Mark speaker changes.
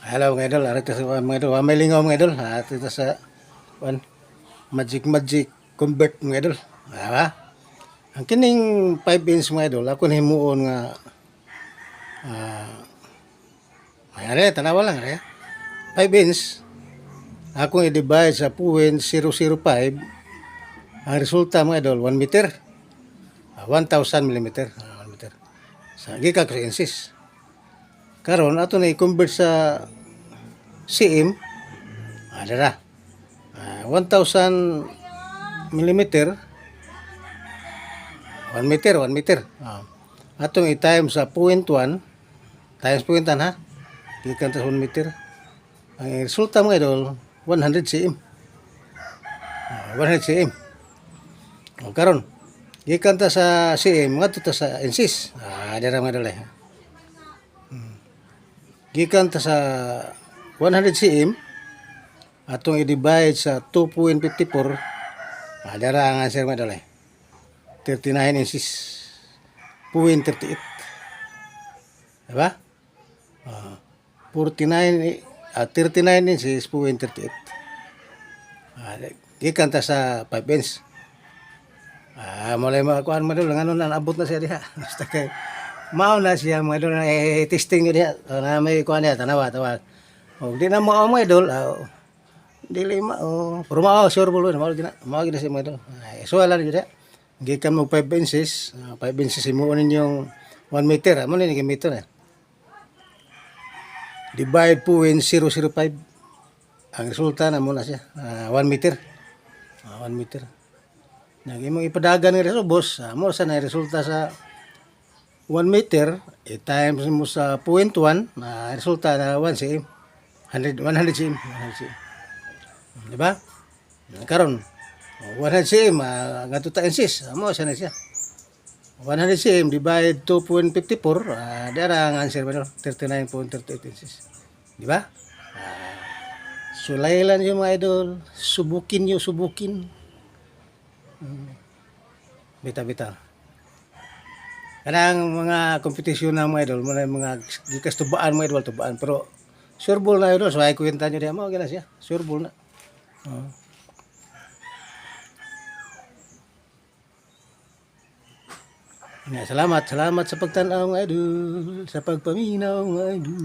Speaker 1: Hello mga idol, arito sa mga idol, may lingaw mga idol, ito sa magic convert mga idol. Diba? Ang kining 5 inch mga idol, ako himuon nga ay tanawa lang re. 5 inch ako i-divide sa 0.005. Ang resulta mga idol 1 meter. 1,000 millimeter, 1 meter. Sa gikan ko sa inches. Karon ato na i-convert sa cm. Dara. 1,000 millimeter 1 meter, 1 meter. Atong i-time sa 0.1 times 0.1 ha. Gikan ta 1 meter. Ang resulta mga idol 100 cm. 100 cm. O karon gikan ta sa cm ngadto ta sa inches. Dira mga idol. Gikan ta sa 100 cm atong i-divide sa 2.54. Dara ang answer mga idol. 39 inches. 0.38. Diba? 39 inches, 0.38. Gikan ta sa 5 inch. Mulai makuan mo doon, ano na, abot na siya diha. Basta kay, mao na siya mga doon, testing nyo diha. Na may kuan niya, tanawa. O, di na mao mga idol, dili mao. Pero mao, sure po doon, mao gina siya mga idol. So, alam nyo diha. Gikan mo 5 inches, 5 inches imuon ninyong 1 meter, mo na yung meter na. Divide 0.005. Ang resulta na muna siya, 1 meter. 1 meter. Naging mong ipadagan ng boss, mo sa na resulta sa 1 meter, i-times mo sa 0.1, resulta na 1 cm. 100 cm. 100 cm. Diba? Karon 100 cm, ganito ta inches, mo siya na siya. 100 cm divide 2.54, dara ang answer mo, 39.38 inches. Diba? Sulailan yung mga idol, subukin. Bita. Kanang mga kompetisyon ng mga idol, mga gikas tubaan mga idol, tubaan. Pero sureball na idol, so ay kwenta nyo diya, mo gina siya, sureball na. Salamat sa pagtanaw mga idol, sa pagpaminaw mga idol.